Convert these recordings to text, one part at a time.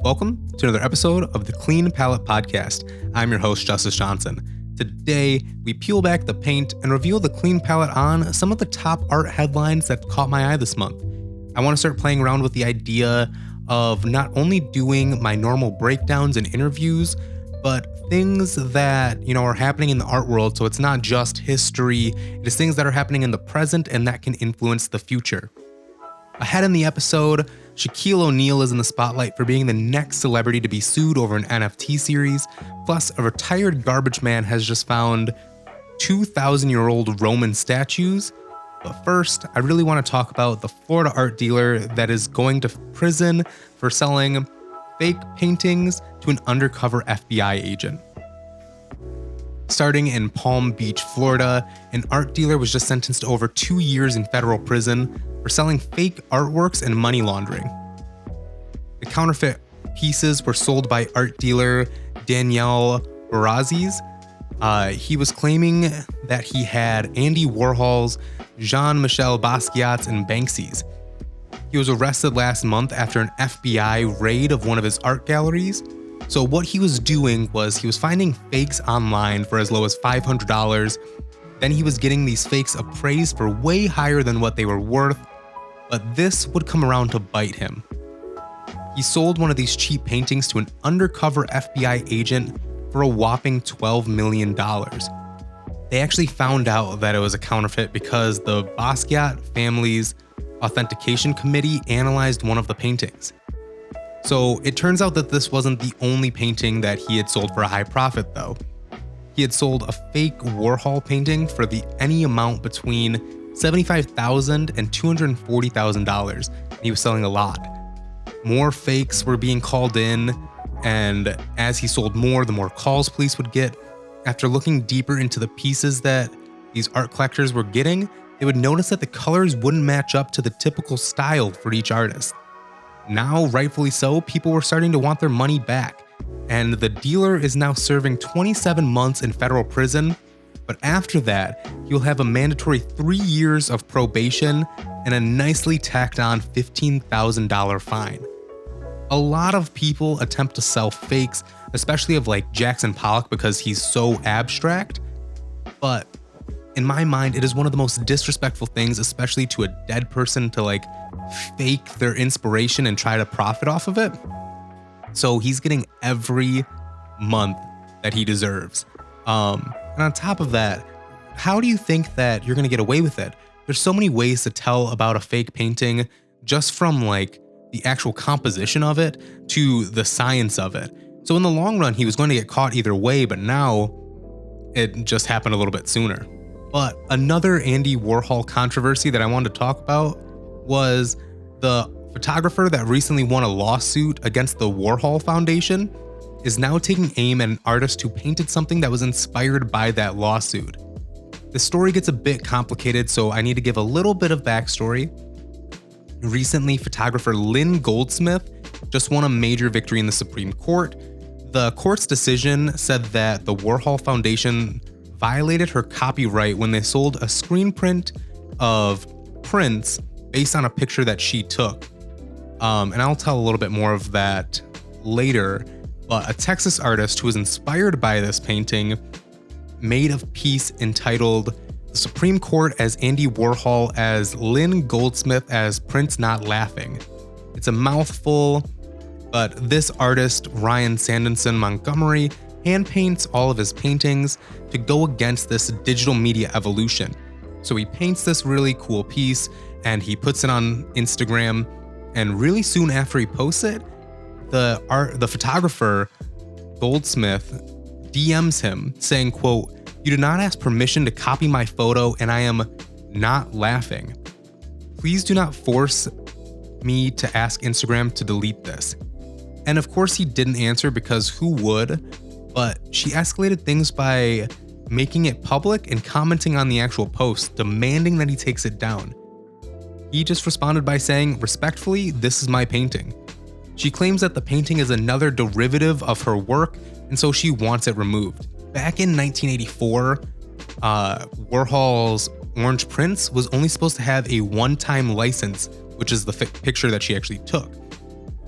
Welcome to another episode of the Clean Palette Podcast. I'm your host, Justice Johnson. Today, we peel back the paint and reveal the Clean Palette on some of the top art headlines that caught my eye this month. I want to start playing around with the idea of not only doing my normal breakdowns and interviews, but things that, are happening in the art world. So it's not just history, it is things that are happening in the present and that can influence the future. Ahead in the episode, Shaquille O'Neal is in the spotlight for being the next celebrity to be sued over an NFT series. Plus, a retired garbage man has just found 2,000-year-old Roman statues. But first, I really want to talk about the Florida art dealer that is going to prison for selling fake paintings to an undercover FBI agent. Starting in Palm Beach, Florida, an art dealer was just sentenced to over 2 years in federal prison for selling fake artworks and money laundering. The counterfeit pieces were sold by art dealer Daniel Barazis. He was claiming that he had Andy Warhol's, Jean-Michel Basquiat's, and Banksy's. He was arrested last month after an FBI raid of one of his art galleries. So what he was doing was he was finding fakes online for as low as $500. Then he was getting these fakes appraised for way higher than what they were worth, but this would come around to bite him. He sold one of these cheap paintings to an undercover FBI agent for a whopping $12 million. They actually found out that it was a counterfeit because the Basquiat family's authentication committee analyzed one of the paintings. So it turns out that this wasn't the only painting that he had sold for a high profit though. He had sold a fake Warhol painting for any amount between $75,000 and $240,000. He was selling a lot. More fakes were being called in, and as he sold more, the more calls police would get. After looking deeper into the pieces that these art collectors were getting, they would notice that the colors wouldn't match up to the typical style for each artist. Now, rightfully so, people were starting to want their money back, and the dealer is now serving 27 months in federal prison, but after that, he'll have a mandatory 3 years of probation and a nicely tacked on $15,000 fine. A lot of people attempt to sell fakes, especially of like Jackson Pollock because he's so abstract, but in my mind, it is one of the most disrespectful things, especially to a dead person, to like fake their inspiration and try to profit off of it. So he's getting every month that he deserves. And on top of that, how do you think that you're going to get away with it? There's so many ways to tell about a fake painting, just from like the actual composition of it to the science of it. So in the long run, he was going to get caught either way, but now it just happened a little bit sooner. But another Andy Warhol controversy that I wanted to talk about was the photographer that recently won a lawsuit against the Warhol Foundation is now taking aim at an artist who painted something that was inspired by that lawsuit. The story gets a bit complicated, so I need to give a little bit of backstory. Recently, photographer Lynn Goldsmith just won a major victory in the Supreme Court. The court's decision said that the Warhol Foundation violated her copyright when they sold a screen print of Prince based on a picture that she took. And I'll tell a little bit more of that later. But a Texas artist who was inspired by this painting made a piece entitled "The Supreme Court as Andy Warhol as Lynn Goldsmith as Prince Not Laughing." It's a mouthful, but this artist, Ryan Sanderson Montgomery, hand paints all of his paintings to go against this digital media evolution. So he paints this really cool piece and he puts it on Instagram, and really soon after he posts it, the photographer Goldsmith DMs him saying, quote, "You did not ask permission to copy my photo and I am not laughing. Please do not force me to ask Instagram to delete this." And of course he didn't answer because who would? But she escalated things by making it public and commenting on the actual post, demanding that he takes it down. He just responded by saying, "Respectfully, this is my painting." She claims that the painting is another derivative of her work, and so she wants it removed. Back in 1984, Warhol's Orange Prince was only supposed to have a one-time license, which is the picture that she actually took.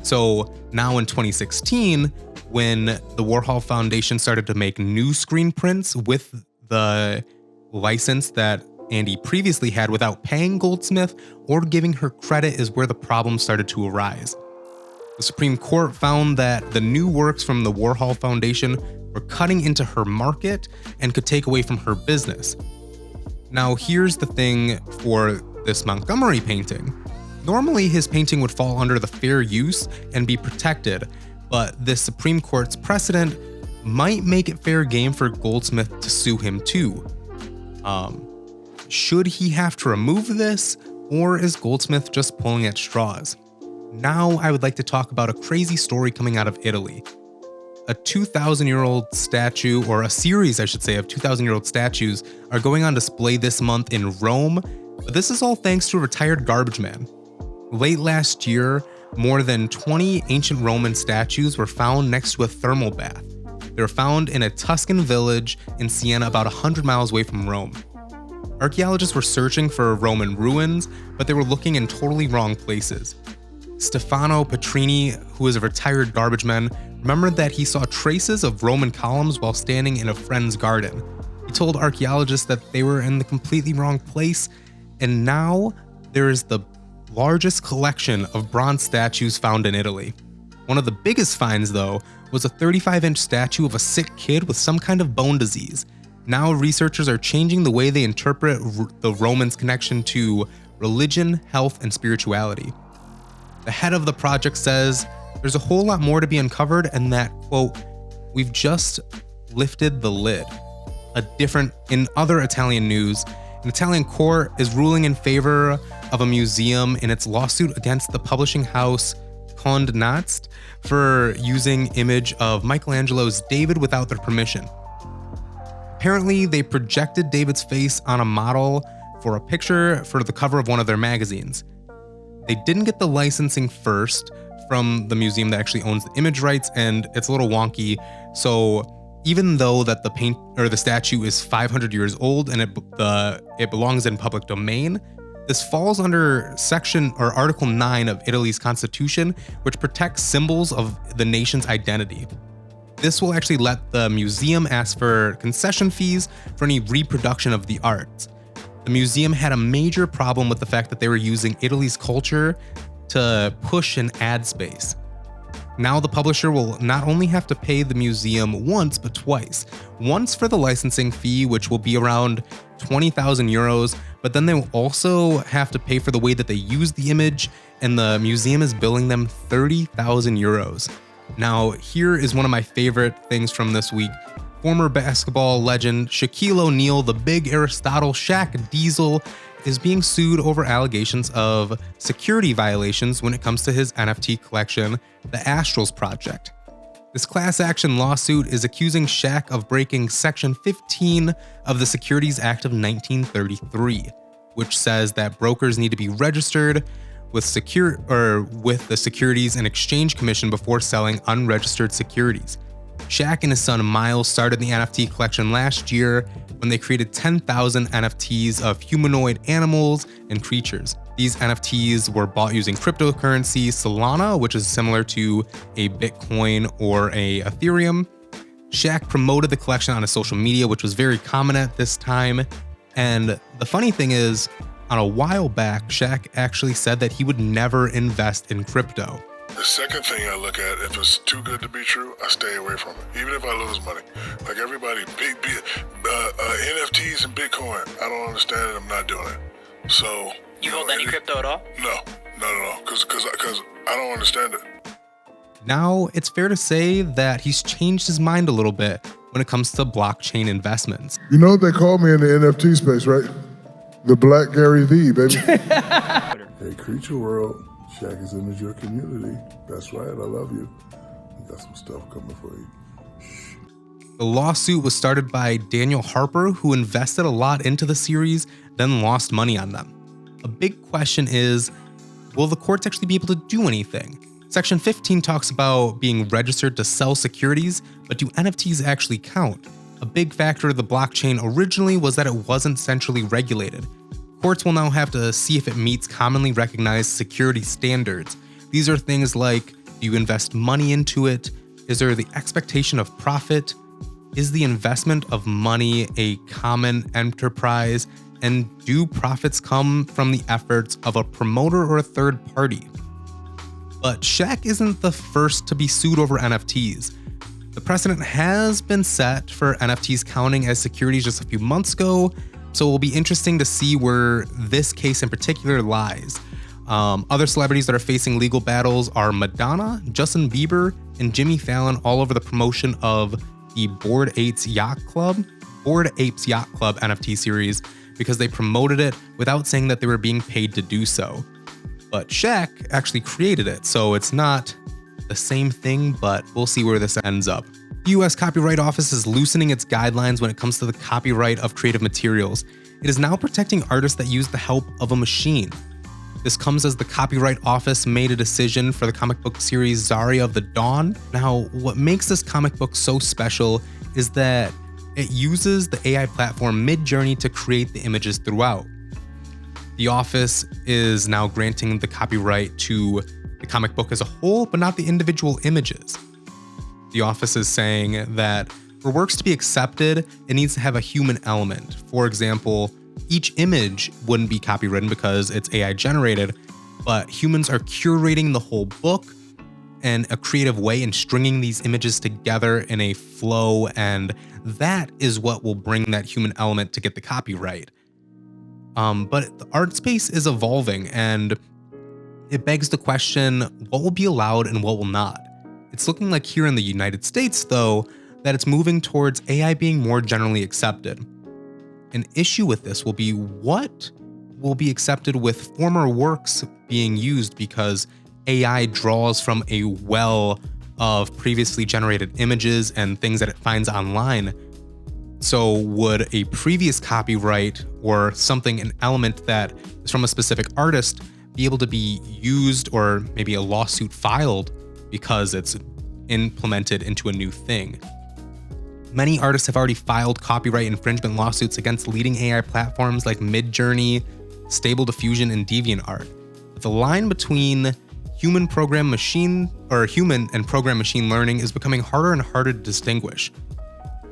So now in 2016, when the Warhol Foundation started to make new screen prints with the license that Andy previously had without paying Goldsmith or giving her credit, is where the problem started to arise. The Supreme Court found that the new works from the Warhol Foundation were cutting into her market and could take away from her business. Now, here's the thing for this Montgomery painting. Normally, his painting would fall under the fair use and be protected, but this Supreme Court's precedent might make it fair game for Goldsmith to sue him too. Should he have to remove this, or is Goldsmith just pulling at straws? Now I would like to talk about a crazy story coming out of Italy. A 2,000-year-old statue, or a series, I should say, of 2,000-year-old statues are going on display this month in Rome, but this is all thanks to a retired garbage man. Late last year, more than 20 ancient Roman statues were found next to a thermal bath. They were found in a Tuscan village in Siena, about 100 miles away from Rome. Archaeologists were searching for Roman ruins, but they were looking in totally wrong places. Stefano Petrini, who is a retired garbage man, remembered that he saw traces of Roman columns while standing in a friend's garden. He told archaeologists that they were in the completely wrong place, and now there is the largest collection of bronze statues found in Italy. One of the biggest finds, though, was a 35-inch statue of a sick kid with some kind of bone disease. Now researchers are changing the way they interpret the Romans' connection to religion, health, and spirituality. The head of the project says there's a whole lot more to be uncovered, and that, quote, "we've just lifted the lid." In other Italian news, an Italian court is ruling in favor of a museum in its lawsuit against the publishing house Condé Nast for using image of Michelangelo's David without their permission. Apparently, they projected David's face on a model for a picture for the cover of one of their magazines. They didn't get the licensing first from the museum that actually owns the image rights, and it's a little wonky. So even though that the statue is 500 years old and it belongs in public domain, this falls under section or Article 9 of Italy's constitution, which protects symbols of the nation's identity. This will actually let the museum ask for concession fees for any reproduction of the art. The museum had a major problem with the fact that they were using Italy's culture to push an ad space. Now the publisher will not only have to pay the museum once, but twice. Once for the licensing fee, which will be around 20,000 euros, but then they will also have to pay for the way that they use the image, and the museum is billing them 30,000 euros. Now, here is one of my favorite things from this week. Former basketball legend Shaquille O'Neal, the big Aristotle, Shaq Diesel, is being sued over allegations of security violations when it comes to his NFT collection, the Astrals Project. This class action lawsuit is accusing Shaq of breaking Section 15 of the Securities Act of 1933, which says that brokers need to be registered with the Securities and Exchange Commission before selling unregistered securities. Shaq and his son Miles started the NFT collection last year when they created 10,000 NFTs of humanoid animals and creatures. These NFTs were bought using cryptocurrency Solana, which is similar to a Bitcoin or a Ethereum. Shaq promoted the collection on his social media, which was very common at this time. And the funny thing is, on a while back, Shaq actually said that he would never invest in crypto. The second thing I look at, if it's too good to be true, I stay away from it, even if I lose money. Like everybody, NFTs and Bitcoin, I don't understand it, I'm not doing it. So... You hold any crypto at all? No, not at all, because I don't understand it. Now, it's fair to say that he's changed his mind a little bit when it comes to blockchain investments. You know what they call me in the NFT space, right? The Black Gary V, baby. Hey, Creature World, Shaq is in your community. That's right, I love you. We got some stuff coming for you. The lawsuit was started by Daniel Harper, who invested a lot into the series, then lost money on them. A big question is, will the courts actually be able to do anything? Section 15 talks about being registered to sell securities, but do NFTs actually count? A big factor of the blockchain originally was that it wasn't centrally regulated. Courts will now have to see if it meets commonly recognized security standards. These are things like Do you invest money into it? Is there the expectation of profit? Is the investment of money a common enterprise? And do profits come from the efforts of a promoter or a third party? But Shaq isn't the first to be sued over NFTs. The precedent has been set for NFTs counting as securities just a few months ago, so it will be interesting to see where this case in particular lies. Other celebrities that are facing legal battles are Madonna, Justin Bieber, and Jimmy Fallon, all over the promotion of the Bored Apes Yacht Club NFT series, because they promoted it without saying that they were being paid to do so. But Shaq actually created it, so it's not the same thing, but we'll see where this ends up. The US Copyright Office is loosening its guidelines when it comes to the copyright of creative materials. It is now protecting artists that use the help of a machine. This comes as the Copyright Office made a decision for the comic book series Zarya of the Dawn. Now, what makes this comic book so special is that it uses the AI platform Midjourney to create the images throughout. The office is now granting the copyright to the comic book as a whole, but not the individual images. The office is saying that for works to be accepted, it needs to have a human element. For example, each image wouldn't be copywritten because it's AI generated, but humans are curating the whole book in a creative way and stringing these images together in a flow, and that is what will bring that human element to get the copyright. But the art space is evolving, and it begs the question, what will be allowed and what will not? It's looking like here in the United States, though, that it's moving towards AI being more generally accepted. An issue with this will be what will be accepted with former works being used, because AI draws from a well of previously generated images and things that it finds online. So would a previous copyright or something, an element that is from a specific artist, be able to be used, or maybe a lawsuit filed because it's implemented into a new thing? Many artists have already filed copyright infringement lawsuits against leading AI platforms like Midjourney, Stable Diffusion, and DeviantArt. But the line between human and program machine learning is becoming harder and harder to distinguish.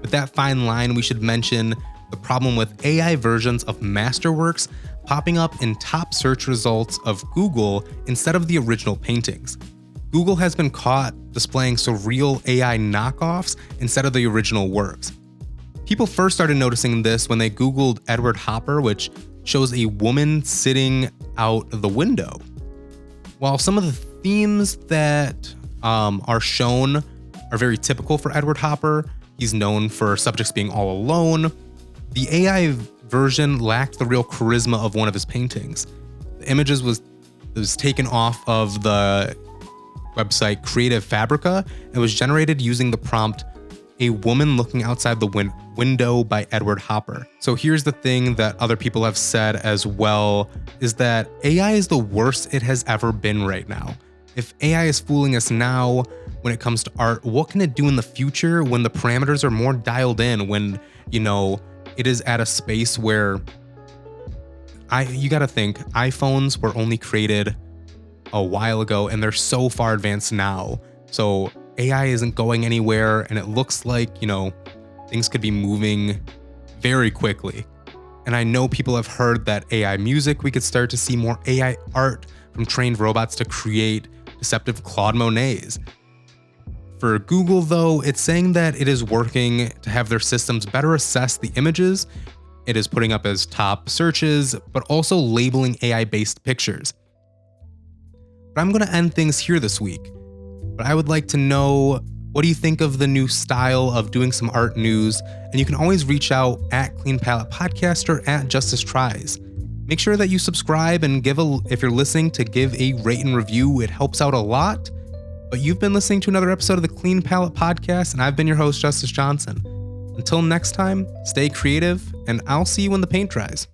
With that fine line, we should mention the problem with AI versions of masterworks popping up in top search results of Google instead of the original paintings. Google has been caught displaying surreal AI knockoffs instead of the original works. People first started noticing this when they Googled Edward Hopper, which shows a woman sitting out the window. While some of the themes that are shown are very typical for Edward Hopper, he's known for subjects being all alone, the AI version lacked the real charisma of one of his paintings. The images was taken off of the website Creative Fabrica and was generated using the prompt "a woman looking outside the window" by Edward Hopper. So here's the thing that other people have said as well, is that AI is the worst it has ever been right now. If AI is fooling us now when it comes to art, what can it do in the future when the parameters are more dialed in, when, it is at a space where you gotta think, iPhones were only created a while ago and they're so far advanced now. So AI isn't going anywhere, and it looks like, things could be moving very quickly. And I know people have heard that AI music, we could start to see more AI art from trained robots to create deceptive Claude Monets. For Google, though, it's saying that it is working to have their systems better assess the images it is putting up as top searches, but also labeling AI-based pictures. But I'm going to end things here this week. But I would like to know, what do you think of the new style of doing some art news? And you can always reach out at Clean Palette Podcast or at Justice Tries. Make sure that you subscribe and if you're listening, to give a rate and review. It helps out a lot. But you've been listening to another episode of the Clean Palette Podcast, and I've been your host, Justice Johnson. Until next time, stay creative, and I'll see you when the paint dries.